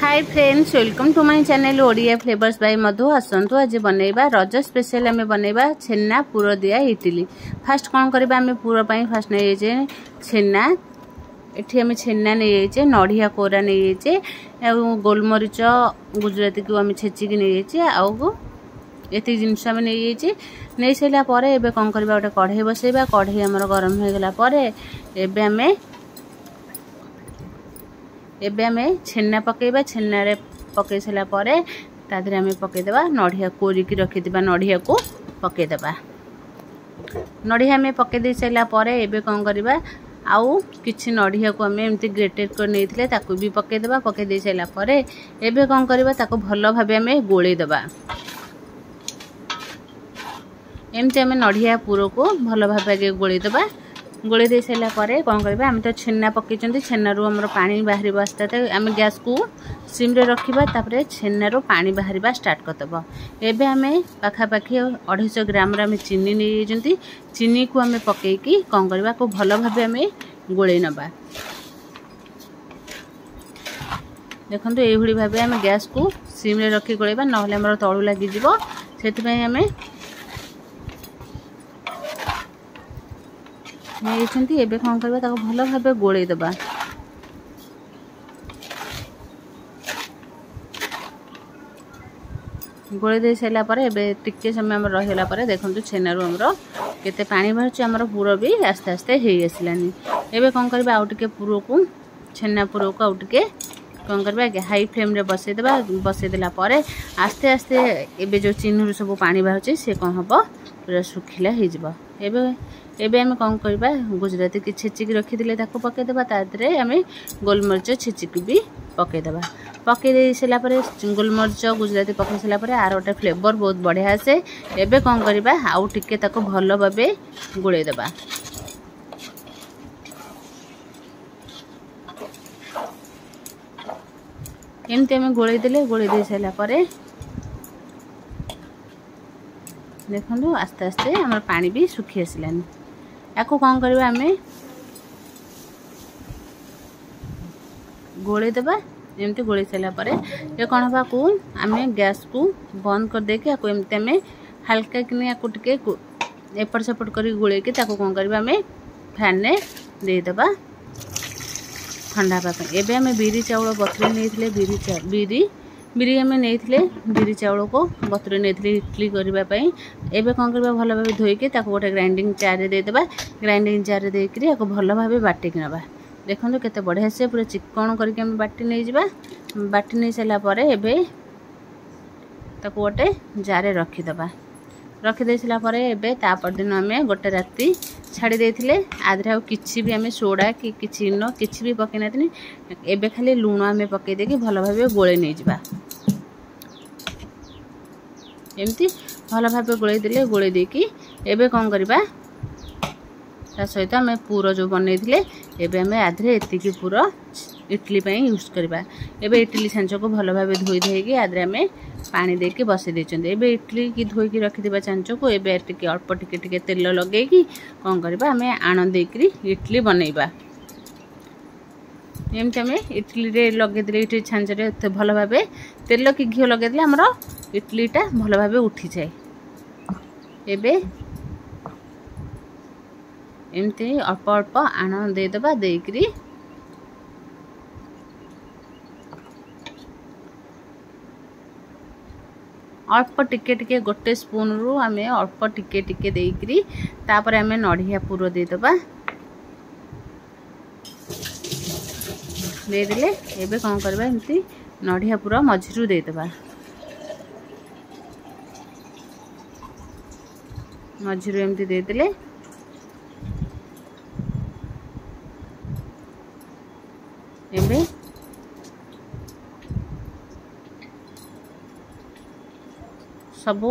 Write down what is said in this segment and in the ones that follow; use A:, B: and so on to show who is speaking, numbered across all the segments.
A: Hi friends, welcome to my channel Odia flavours by Madhu. आसतु आज बनैबा रज स्पेशल आम बनैबा छेना पुर दिया इडली। फास्ट कौन करबा आम पुर पाई फास्ट नै जे छेना। एठी आम छेना नै जे नढ़िया कोरा नै जे गोलमरीच गुजराती को आम छेची कि नै जे आउ एति जिनस आम नै जे नै सैला परे एबे कौन करबा गोटे कढ़ई बसैबा। कढ़ई हमर गरम हो गला परे एबे आमे छेना पकेबा। छेना रे पके सला परे तादरे आमे पके देबा नढ़िया कोरी की रखि दिबा। नढ़िया को पके देबा। नढ़िया आमे पके दे सला परे एबे कोन करबा आउ किछि नढ़िया को आमे एमती ग्रेटेड कर नेथिले ताकू भी पके देबा। पके दे सला परे एबे कोन करबा ताकू भलो भाबे आमे गोळे देबा। एमती आमे नढ़िया पुरो को भलो भाबे गोळे देबा। गोळे दे सला परे कोन करबा आमे तो छेना पके चंदी। छेना रो हमर पानी बाहरी बसता आमे गैस को सिम रे रखिबा। तापरे छेना रो पानी बाहरीबा स्टार्ट करतबा। एबे आमे पाखा पाखी 250 ग्राम रा आमे चीनी नै जंती। चीनी को आमे पके की कोन करबा को भलो भाबे आमे गोळे नबा। देखंतु एई भली भाबे आमे गैस को सिम रे रखि गोळेबा नहले हमर तळु लागि जिवो। सेति पई आमे नहीं एबे कौन करबा ताको भलो भाबे गोळे देबा। गोळे दे सैला परे एबे टिके समय हमर रहिला परे देखंतु छेनारू हमरो केते पानी भरछ। हमर पुरो भी आस्ते आस्ते हेई आसिलानी। एबे कौन करबा आउ टिके पुरो को छेना पुरो को आउ टिके कौन करबा हाई फ्लेम रे बसे देबा। बसे देला परे आस्ते आस्ते एबे जो चीनरू सब पानी भरछ से कोन हबो पूरा सुखिला हे जिवो। एबे आमे कौन करबा गुजराती की छेची की रखि दिले ताको पके देबा। तादरे आमे गोलमरीच छेची की भी पके देबा। पके दे सला परे गोलमरीच गुजराती पके सला परे आर ओटा फ्लेवर बहुत बढ़िया आसे। एबे कौन करबा आउ टिके ताको भलो भाबे गोळे देबा। एमते आमे गोळे दे सला परे देखंतु आस्ते आस्ते हमर पानी भी सुखी आसिलानी। याको कौन करबा आमे गोळे देबा। एमती गोळे सला परे ये कोन बा को आमे गैस को बंद कर दे के याको एमते आमे हल्का किने याको टिके एपट सेपट करी गोळे के ताको कौन करबा आमे फैन ने दे देबा ठंडा पापा। एबे आमे बिरी चावल बतरे नेथिले बिरी आमे नेथिले बिरी चावल को बतरे नेथिले इडली करबा पई। एबे कोन करबा भलो भाबे धोई के ताको गोटे ग्राइंडिंग जार रे दे देबा। ग्राइंडिंग जार रे दे के याको भलो भाबे बाटी के नबा। देखंतु केते बढ़िया से पूरा चिकन करके आमे बाटी नै जिबा। बाटी नै सला परे एबे ताको गोटे जार रे रखि देबा। रखि दे सला परे एबे ता पर दिन आमे गोटे राती छाड़ी देथिले। आधरे आ किछि भी आमे सोडा कि किछि न किछि भी पके नाथिनी। एबे खाली लूण आमे पके दे के भलो भाबे गोळे नै जिबा। एमती भलो भाबे गोळे दिले गोळे दे की एबे कोन करबा ता सहित आमे पूरो जो बनेथिले एबे आमे आधरे एति की पूरो इडली पई यूज करबा। एबे इडली सांचो को भलो भाबे धोई देई की आधरे आमे पानी दे के बसे देचंदे। एबे इडली की धोई की रखि देबा सांचो को। एबे टिके अल्प टिके तेल लगे की कोन करबा आमे आण दे की इडली बनैबा। एमते आमे इडली रे लगे दिले इडली छांच रे भलो भाबे तेल की घियो लगे दिले हमरो इडली टा भलो भाबे उठी जाय। एबे एमते अल्प अल्प आण दे देबा। देकरी अल्प टिके गोटे स्पून रु आमे अल्प टिके देकरी तापर आमे नढ़िया पुरो दे देबा। दे देले एबे कोन करबा एमती नढ़िया पुरो मझिरु दे देबा। मझिरु एमती दे देले एबे सबू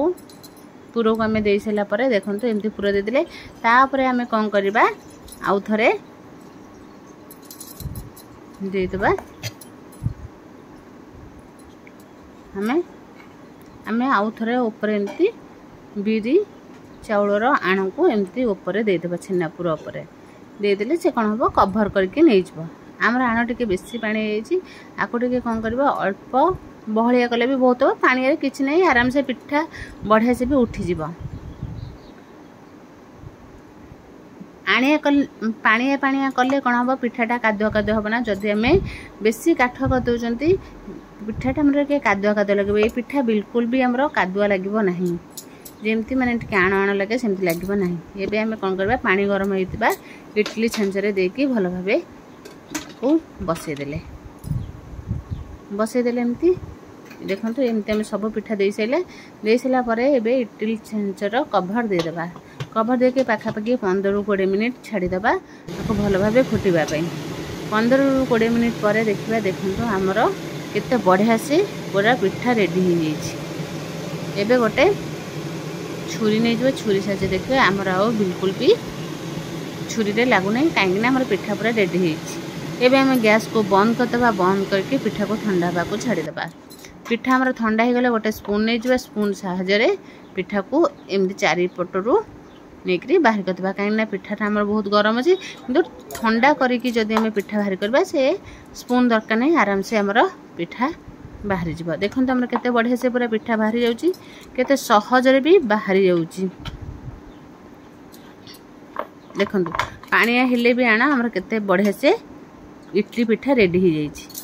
A: पुरो को आमे दे सला परे देखंतु एमती पुरो दे देले। तापरे आमे कोन करबा आउ थरे दे देबा। आमे आउ थरे ऊपर एमती बिरी चाउल रो आण को एमती ऊपर दे देबा। छेना पुरो ऊपर दे देले से कोन हबो कवर करके नै जबो। आमर आण टिके बेसी पानी होइछि आको टिके कोन करबा अल्प बहलिया कले भी बहुत हो पानी रे किछ नै आराम से पिठा बढ़िया से भी उठी जिवो आनिया पानिया पानिया कले कौन हम पिठाटा कादुआ कादुआ हम ना जदि आम बेसी काठ कर दौरान पिठाटा आम कादुआ कादुआ लगे ये पिठा बिल्कुल भी आमर कादुआ लगे ना जमती मैंने आण आण लगे सेमती लगे ना ये आम कौन करवा पानी गरम होता इडली छांचरे देकी भल भाव को बसईदे एमती देखो एमती आम सब पिठा दे सारा पर ए इडली छांचर कभर देदेबा कभर देके पाखापाखि 15-20 मिनिट छाड़ीदबा आपको भल भाव फुटापी 15-20 मिनिट पर देखा देखो आमर केते बढ़िया से पूरा पिठा रेडी हो जाइए। एबे गोटे छुरी नहीं जो छुरी साजे देखिए आमर आ बिल्कुल भी छुरी रे लगुना कहीं आमर पिठा पूरा रेडी हो आम गैस को बंद करदे बंद करके पिठा को ठंडा हवा को छाड़ीदबा पिठा आमर ठंडा हो गले गोटे स्पून नहीं जो स्पून साहाय्य पिठा को एमती चारिपटरू नहीं बाहर करवा कहीं पिठाटा आम बहुत गरम अच्छे कि ठंडा करी जदि आम पिठा बाहर करवा से स्पून दरकार नहीं आराम से आमर पिठा बाहरी जीव देखो आमर केते बढ़िया से पूरा पिठा बाहरी जाउची केते सहजरे भी बाहरी जाउची देखो पानिया हिले भी आना आमर केते बढ़िया से इडली पिठा रेडी हो जाइए।